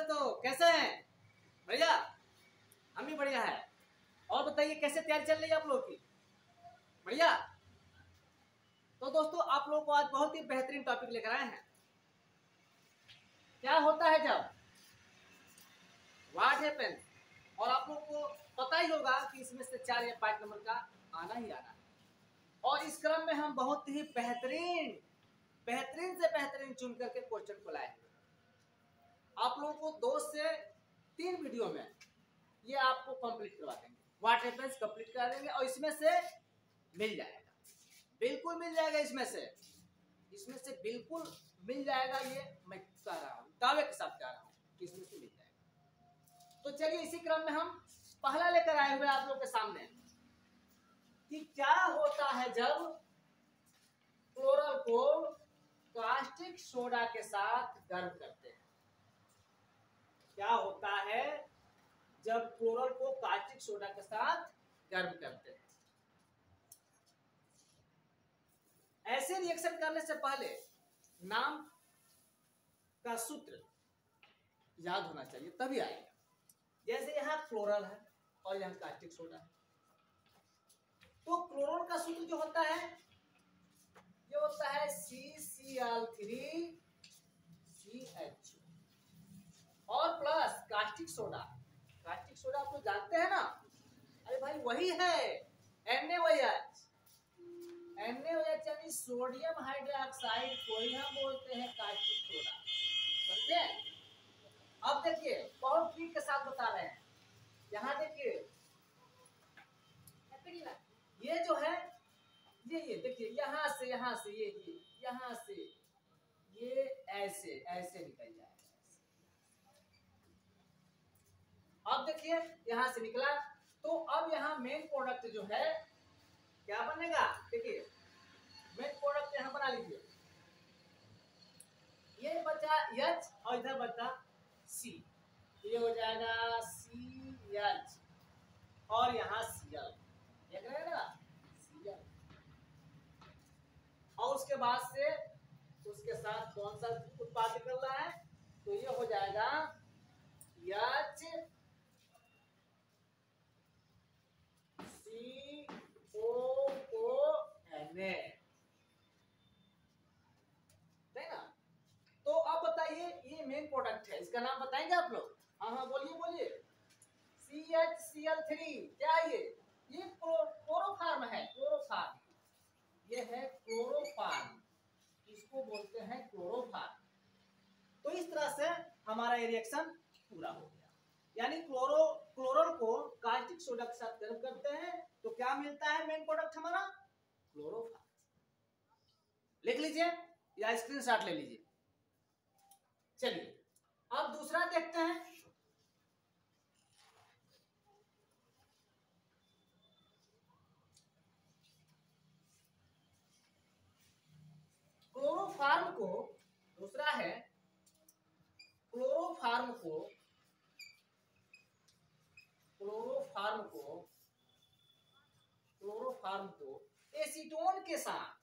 दोस्तों, कैसे हैं? बढ़िया। हम भी बढ़िया है। और बताइए कैसे तैयारी चल रही है आप लोगों की? बढ़िया। तो दोस्तों, आप लोगों को आज बहुत ही बेहतरीन टॉपिक लेकर आए हैं। क्या होता है जब व्हाट हैपेंस, और आप लोगों को पता ही होगा कि इसमें से 4 या 5 नंबर का आना ही आना है। और इस क्रम में हम बहुत ही बेहतरीन से बेहतरीन चुन करके क्वेश्चन को लाए हैं। आप लोगों को 2 से 3 वीडियो में ये आपको कंप्लीट करवा देंगे। व्हाट हैपेंस कंप्लीट करा देंगे और इसमें से मिल जाएगा, बिल्कुल मिल जाएगा। इसमें से बिल्कुल मिल जाएगा। ये मैं कह रहा हूँ, दावे के साथ कह रहा हूँ कि इसमें से मिल जाएगा। तो चलिए इसी क्रम में हम पहला लेकर आए हुए आप लोग के सामने कि क्या होता है जब क्लोरल को कास्टिक सोडा के साथ गर्म करते हैं। क्या होता है जब क्लोरल को कास्टिक सोडा के साथ गर्म करते हैं। ऐसे रिएक्शन करने से पहले नाम का सूत्र याद होना चाहिए, तभी आएगा। जैसे यहाँ क्लोरल है और यहाँ कास्टिक सोडा है, तो क्लोरल का सूत्र जो होता है ये होता है CCl3CH और plus caustic soda. Caustic soda आप लोग जानते हैं ना? अरे भाई वही है NaOH। NaOH यानी सोडियम हाइड्रोक्साइड को ही हम बोलते हैं कास्टिक सोडा। समझे? अब देखिए बहुत ट्रिक के साथ बता रहे हैं। यहाँ देखिए ये जो है ये देखिए यहाँ से यहाँ से ये ऐसे निकल जाएगा। अब देखिए यहाँ से निकला, तो अब यहाँ मेन प्रोडक्ट जो है क्या बनेगा? देखिए मेन प्रोडक्ट यहाँ बना लीजिए। ये बचा H और इधर बचा C, ये हो जाएगा CH और यहाँ Cl, देख रहे हैं ना? Cl। और उसके बाद से उसके साथ कौन सा उत्पाद निकल रहा है? तो ये हो जाएगा HCOONA। ना? तो अब बताइए ये मेन प्रोडक्ट है, इसका नाम बताएंगे आप लोग? हाँ बोलिए। CHCl3 क्या है ये क्लोरोफार्म है। क्लोरोफार्म, ये है क्लोरोफार्म, इसको बोलते हैं क्लोरोफार्म। तो इस तरह से हमारा ये रिएक्शन पूरा हो गया। यानी क्लोरल को कास्टिक सोडा के साथ गर्म करते हैं तो क्या मिलता है? मेन प्रोडक्ट हमारा क्लोरोफार्म। लिख लीजिए या स्क्रीनशॉट ले लीजिए। चलिए अब दूसरा देखते हैं। क्लोरोफार्म को दूसरा है क्लोरोफार्म को एसीटोन के साथ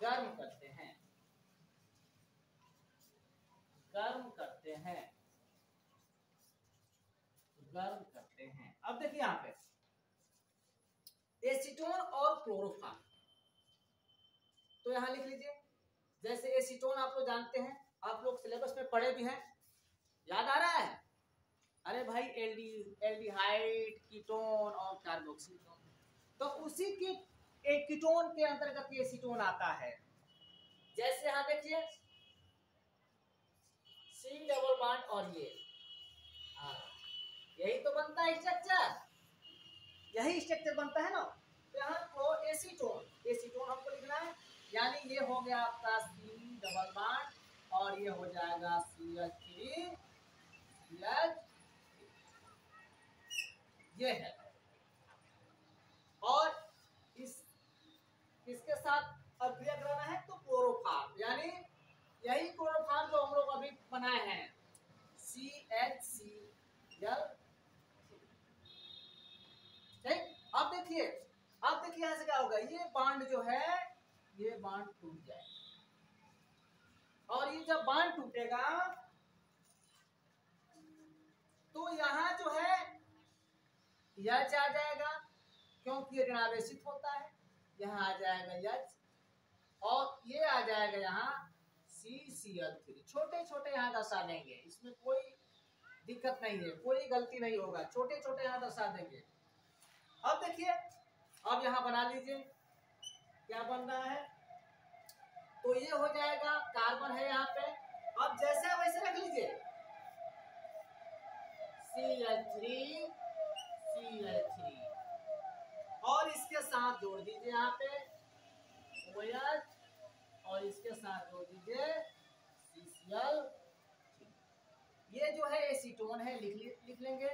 गर्म करते हैं। अब देखिए यहाँ पे एसीटोन और क्लोरोफार्म, तो यहाँ लिख लीजिए। जैसे एसीटोन आप लोग जानते हैं, आप लोग सिलेबस में पढ़े भी हैं, याद आ रहा है? अरे भाई एल्डिहाइड, कीटोन और कार्बोक्सिल, तो उसी के एक कीटोन के अंतर्गत एसीटोन आता है। जैसे यहाँ देखिए C डबल बॉन्ड और ये यही तो बनता है स्ट्रक्चर, यही स्ट्रक्चर बनता है ना। तो यहाँ को एसीटोन हमको लिखना है, यानी ये हो गया आपका C डबल बॉन्ड और ये हो जाएगा CH3 ये है। और इसके साथ अब क्रिया कराना है तो क्लोरोफार्म, यानी यही क्लोरोफार्म जो हम लोग अभी बनाए हैं CHCl। ठीक, अब देखिए अब देखिए यहां से क्या होगा, ये बांड जो है ये बांड टूट जाएगा, और ये जब बांड टूटेगा तो यहाँ जो है यच आ जाएगा, क्योंकि ये ऋणावेशित होता है, यहाँ आ जाएगा यच, और ये आ जाएगा यहाँ CCl3। छोटे छोटे यहाँ दर्शा देंगे, इसमें कोई दिक्कत नहीं है, कोई गलती नहीं होगा, छोटे छोटे यहाँ दर्शा देंगे। अब देखिए, अब यहाँ बना लीजिए क्या बन रहा है, तो ये हो जाएगा, कार्बन है यहाँ पे, अब जैसे वैसे रख लीजिए, Cl3 Cl3, और इसके साथ जोड़ दीजिए यहाँ पे OH, और इसके साथ जोड़ दीजिए CCl। ये जो है एसीटोन है, लिख लेंगे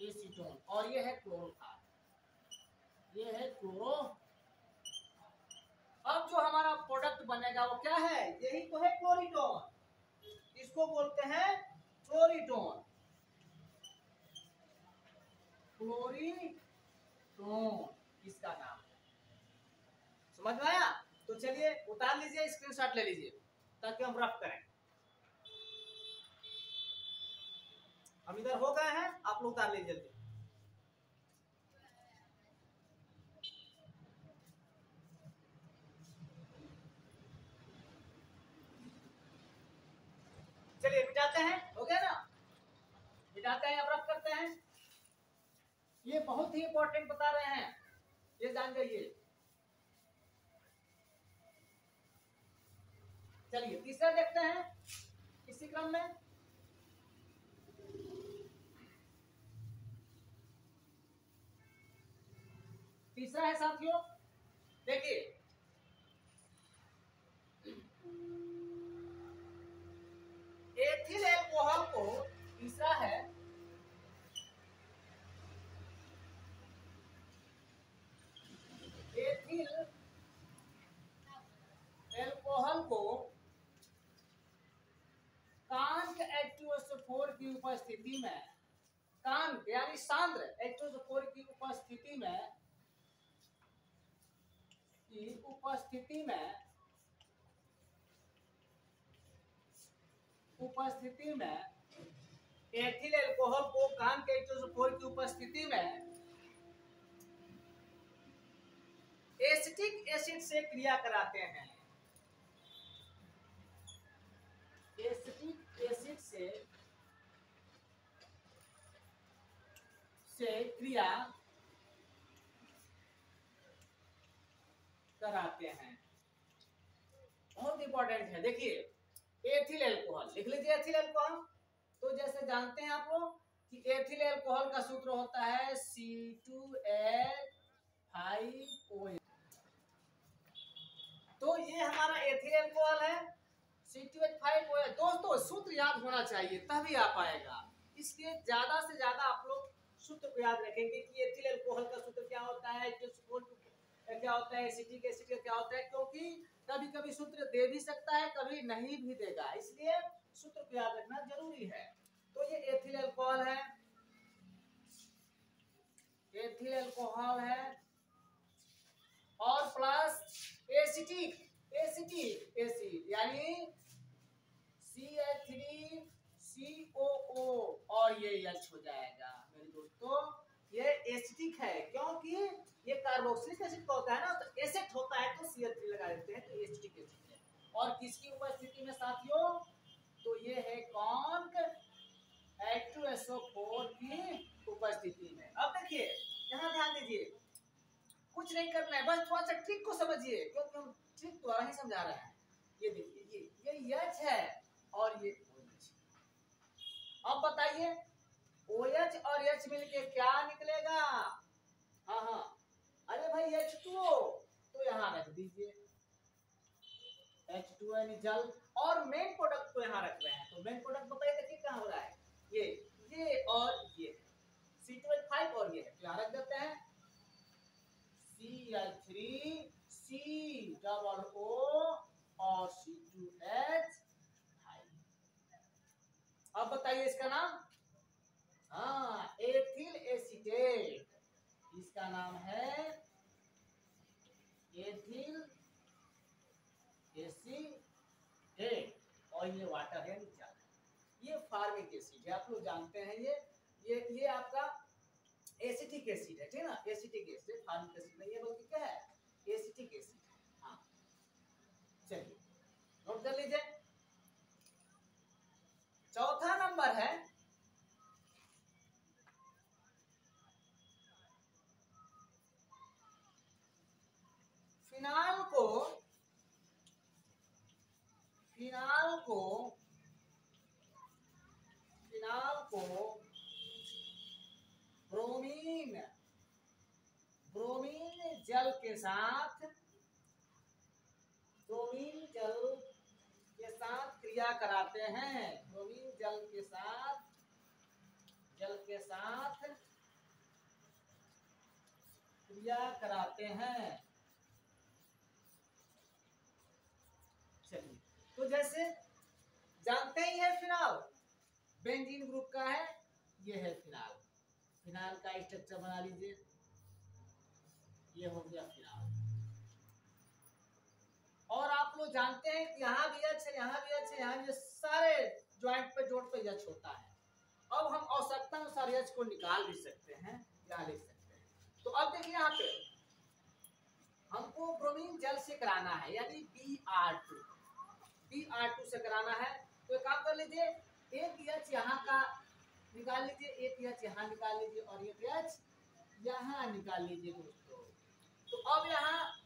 एसीटोन, और ये है क्लोरोफार, ये है क्लोरो। अब जो हमारा प्रोडक्ट बनेगा वो क्या है, यही तो है क्लोरीटोन, इसको बोलते हैं क्लोरीटोन, क्लोरीटोन इसका नाम है। समझ में आया? तो चलिए उतार लीजिए, स्क्रीनशॉट ले लीजिए ताकि हम रफ करें। हम इधर हो गए हैं, आप लोग उतार लीजिए जल्दी। चलिए मिटाते हैं, हो गया ना, मिटाते हैं, अब रफ करते हैं। ये बहुत ही इंपॉर्टेंट बता रहे हैं, ये जान जाइए। चलिए तीसरा देखते हैं इसी क्रम में। तीसरा है साथियों, देखिए एथिल एल्कोहल को, तीसरा है एथिल एल्कोहल को कांक H2SO4 की उपस्थिति में, कांक यानी सांद्र H2SO4 की उपस्थिति में एथिल एल्कोहल को कांक H2SO4 की उपस्थिति में एसिटिक एसिड से क्रिया कराते हैं, एसिटिक एसिड से क्रिया कराते हैं। बहुत इंपॉर्टेंट है, देखिए एथिल एल्कोहल लिख लीजिए, एथिल एल्कोहल। तो जैसे जानते हैं आप लोग कि एथिल एल्कोहल का सूत्र होता है C2H5OH। तो ये हमारा एथिल एल्कोहल है C2H5OH। दोस्तों सूत्र याद होना चाहिए तभी आ पाएगा, इसलिए ज्यादा से ज्यादा आप लोग सूत्र को याद रखेंगे कि एथिल एल्कोहल का सूत्र क्या होता है, क्या होता है, एसिटिक एसिड क्या होता है, क्योंकि कभी कभी सूत्र दे भी सकता है, कभी नहीं भी देगा, इसलिए सूत्र को याद रखना जरूरी है। तो ये एथिल एल्कोहल है, एथिल एल्कोहल है, और प्लस एसिटिक एसिड यानी CH3COO, और ये H हो जाएगा मेरे दोस्तों। ये एसिटिक है क्योंकि ये कार्बोक्सिलिक एसिड का होता है ना, तो एसिड होता है तो CH3 लगा देते हैं, तो एसिटिक एसिड है। और किसकी उपस्थिति में साथियों, तो ये है कॉन्क H2SO4 की उपस्थिति में। अब देखिए यहाँ ध्यान दीजिए, कुछ नहीं करना है, बस थोड़ा सा ट्रिक को समझिए, क्योंकि हम ट्रिक द्वारा ही समझा रहे हैं। ये देखिए ये H है और ये OH। अब बताइए OH और H मिलके क्या निकलेगा? हाँ, अरे भाई H2O, तो यहाँ रख दीजिए H2O यानी जल, और मेन प्रोडक्ट को यहाँ रख रहे हैं, तो मेन प्रोडक्ट बताइए देखिए क्या हो रहा है, ये और ये C2H5 और ये यहाँ रख देते हैं Cl3COO और C2H5। अब बताइए इसका नाम, हाँ एथिल एसीटेट, इसका नाम है एथिल एसीटेट और ये वाटर है नीचे। ये फार्मिक एसिड है, आप लोग जानते हैं। ये आपका एसिटिक एसिड है, ठीक है ना। एसिटिक एसिड फार्मिक एसिड नहीं है बल्कि क्या है, एसिटिक एसिड। हाँ चलिए नोट कर लीजिए। चौथा नंबर है फिनाल को ब्रोमीन जल के साथ क्रिया कराते हैं। ब्रोमीन जल के साथ क्रिया कराते हैं। चलिए तो जैसे जानते ही है फिनाल बेंजीन ग्रुप का है, ये है फिनाल। फिनाल का स्ट्रक्चर बना लीजिए, ये हो गया फिनाल। और आप लोग जानते हैं कि यहाँ भी एच है, यहाँ भी एच है, यहाँ भी सारे ज्वाइंट पे जोड़ पे एच होता है। अब हम आवश्यकता अनुसार एच को निकाल भी सकते हैं या लिख सकते हैं। तो अब देखिए यहाँ पे हमको ब्रोमीन जल से कराना है, यानी Br2 से कराना है। तो एक काम कर लीजिए, एक एच यहाँ का निकाल लीजिए, एक एच यहाँ निकाल लीजिए और एक एच यहाँ निकाल लीजिए दोस्तों। तो अब यहाँ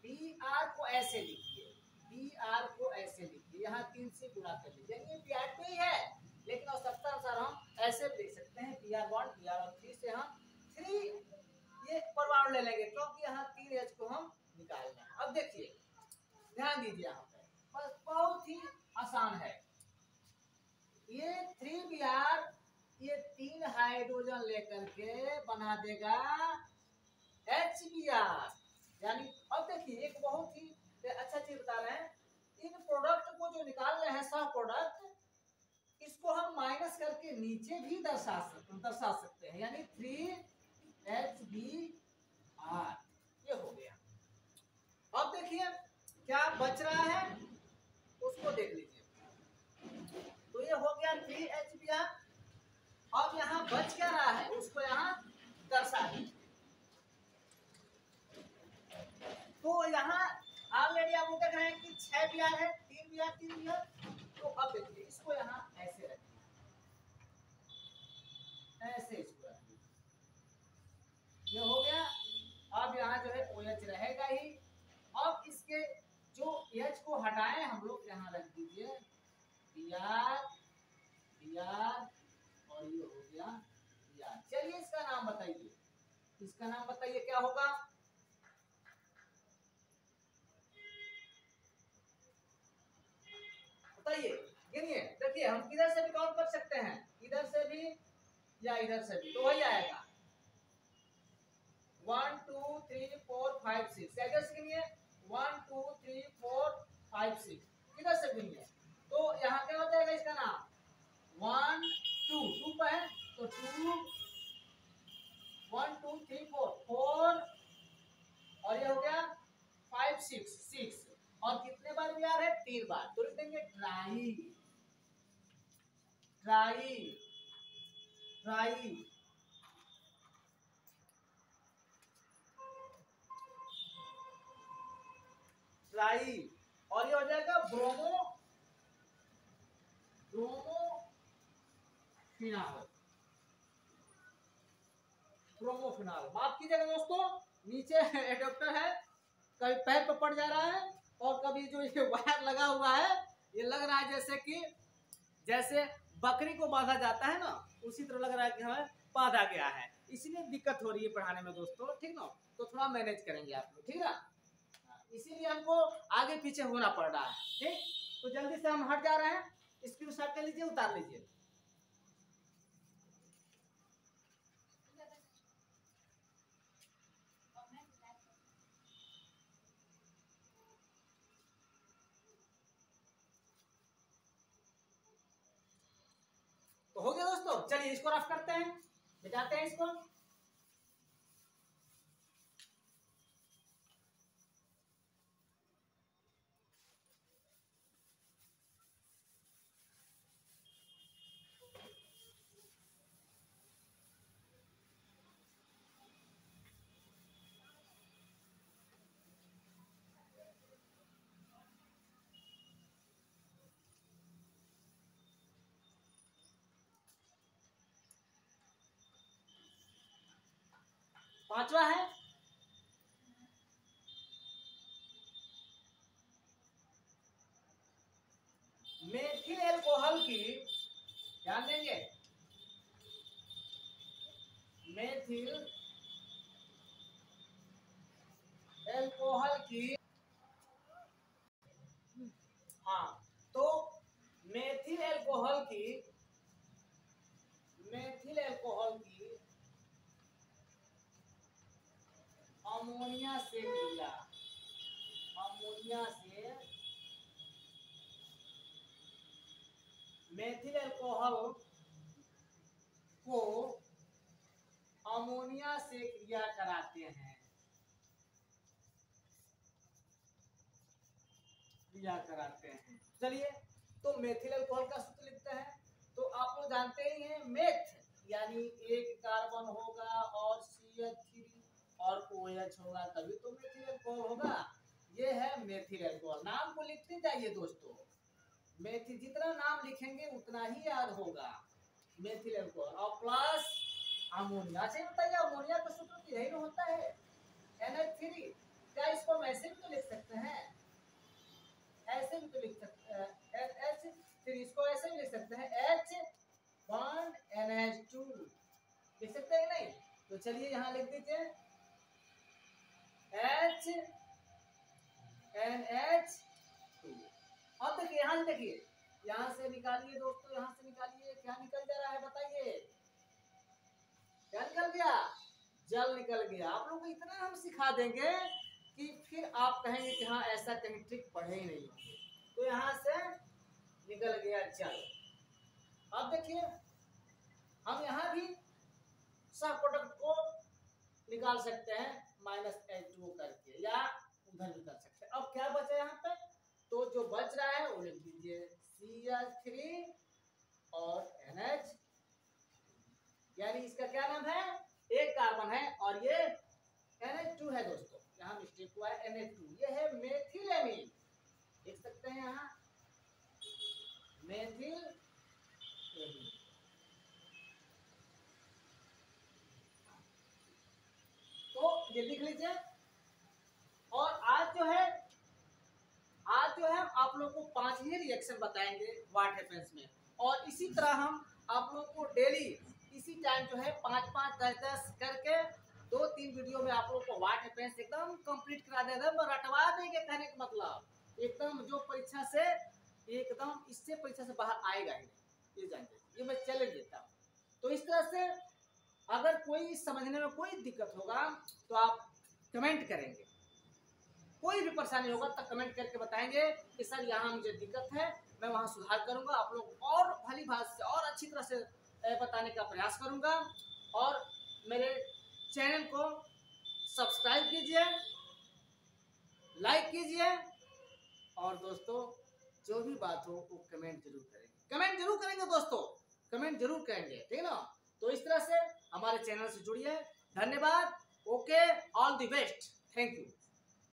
Br को ऐसे लिखिए, यहाँ 3 से गुणा कर लीजिए। ये Br2 ही है, लेकिन आवश्यकता अनुसार हम ऐसे भी लिख सकते हैं Br1 Br और 3 से हम 3 ये परमाणु ले लेंगे, क्योंकि यहाँ 3H को हम निकालना है। अब देखिए ध्यान दीजिए, यहाँ पे बस बहुत ही आसान है। ये 3Br ये 3 हाइड्रोजन लेकर के बना देगा HBr। यानी अब देखिए एक बहुत ही अच्छा चीज बता रहे हैं, इन प्रोडक्ट को जो निकाल रहे हैं सह प्रोडक्ट, इसको हम माइनस करके नीचे भी दर्शा सकते हैं, यानी 3HBr ये हो गया। अब देखिए क्या बच रहा है उसको देख लीजिए। तो ये हो गया 3HBr। अब यहाँ बच क्या रहा है उसको यहाँ दर्शा दीजिए। तो यहाँ ऑलरेडी आप देख रहे हैं कि 6Br है, 3Br। तो अब देखिए इसको यहाँ ऐसे रखिए, ऐसे इसको रखिए, ये हो गया। अब यहाँ जो है OH रहेगा ही। अब इसके जो H को हटाए हम लोग यहाँ रख दीजिए Br और ये हो गया Br। चलिए इसका नाम बताइए, क्या होगा। बताइए, गिनिए, देखिए हम किधर से भी काउंट कर सकते हैं, इधर से भी या इधर से भी, तो वही आएगा 1 2 3 4 5 6। इधर से गिनिए 1 2 3 4 5 6, किधर से गिनिए। तो यहाँ क्या हो जाएगा इसका नाम 1 2 2 पे है तो 2 1 2 3 4 4 और ये हो गया 5 6 और कितने बार भी आ रहे हैं 3 बार, तो लिख देंगे ट्राई। और ये हो जाएगा ब्रोमोफिनाल। माफ कीजिएगा दोस्तों, नीचे एडाप्टर है, कभी पैर पे पड़ जा रहा है और कभी जो ये वायर लगा हुआ है ये लग रहा है जैसे बकरी को बांधा जाता है ना, उसी तरह लग रहा है कि हमें बांधा गया है, इसलिए दिक्कत हो रही है पढ़ाने में दोस्तों, ठीक ना। तो थोड़ा मैनेज करेंगे आप लोग, ठीक ना, इसीलिए हमको आगे पीछे होना पड़ रहा है, ठीक। तो जल्दी से हम हट जा रहे हैं, स्क्रीन शॉट कर लीजिए, उतार लीजिए। तो हो गया दोस्तों, चलिए इसको रफ करते हैं, मिटाते हैं इसको। पांचवा है मेथिल एल्कोहल की, ध्यान देंगे, मेथिल एल्कोहल की, हाँ, तो मेथिल एल्कोहल की, मेथिल एल्कोहल की अमोनिया से क्रिया, अमोनिया से, मेथिल एल्कोहल को अमोनिया से क्रिया कराते हैं, क्रिया कराते हैं। चलिए, तो मेथिल अल्कोहल का सूत्र लिखते हैं। तो आप लोग जानते ही हैं, मेथ यानी एक कार्बन होगा और CH3 और OH होगा, तभी तो मेथिल अल्कोहल होगा। ये है मेथिल अल्कोहल। नाम को लिखते जाइए दोस्तों, मेथिल जितना नाम लिखेंगे उतना ही याद होगा। मेथिल अल्कोहल और प्लस अमोनिया। अच्छा बताइए, अमोनिया का सूत्र यही होता है NH3। क्या इसको हम ऐसे भी तो लिख सकते हैं, ऐसे भी तो लिख सकते हैं H3, इसको ऐसे भी लिख सकते हैं H बॉन्ड NH2, लिख सकते हैं नहीं? तो चलिए यहाँ लिख दीजिए HNH2। अब देखिए, यहाँ से देखिए, यहाँ से निकालिए दोस्तों, यहाँ से निकालिए, क्या निकल जा रहा है बताइए, क्या निकल गया? जल निकल गया। आप लोग को इतना हम सिखा देंगे कि फिर आप कहेंगे कि हाँ ऐसा कहीं ट्रिक पढ़े ही नहीं होंगे। तो यहाँ से निकल गया जल। अब देखिए, हम यहाँ भी सह प्रोडक्ट को निकाल सकते हैं -H2O करके, या उधर भी कर सकते हैं। अब क्या बचा यहाँ पे? तो जो बच रहा है वो लिख दीजिए CH3 और NH, यानी इसका क्या नाम है? एक कार्बन है और ये NH2 है दोस्तों। यहाँ मिस्टेक हुआ है, NH2, ये है मेथिलेमीन, देख सकते हैं यहाँ मेथिलेमीन। तो ये लिख लीजिए। और आज जो है आप लोग को 5 ही रिएक्शन बताएंगे व्हाट हैपेंस में, और इसी तरह हम आप लोग को डेली इसी टाइम जो है 5-5, 10-10 करके 2-3 वीडियो में आप लोग को व्हाट हैपेंस एकदम कंप्लीट करा देंगे, रटवा देंगे। कहने का मतलब एकदम जो परीक्षा से एकदम इससे परीक्षा से बाहर आएगा ही नहीं, ये जानते, ये मैं चैलेंज देता हूँ। तो इस तरह से अगर कोई समझने में कोई दिक्कत होगा तो आप कमेंट करेंगे, कोई भी परेशानी होगा तब कमेंट करके बताएंगे कि सर यहाँ मुझे दिक्कत है, मैं वहाँ सुधार करूंगा। आप लोग और भली भात से और अच्छी तरह से बताने का प्रयास करूंगा। और मेरे चैनल को सब्सक्राइब कीजिए, लाइक कीजिए, और दोस्तों जो भी बात हो वो कमेंट जरूर करेंगे, कमेंट जरूर करेंगे दोस्तों, कमेंट जरूर करेंगे, ठीक है ना? तो इस तरह से हमारे चैनल से जुड़िए। धन्यवाद। Okay, all the best, thank you.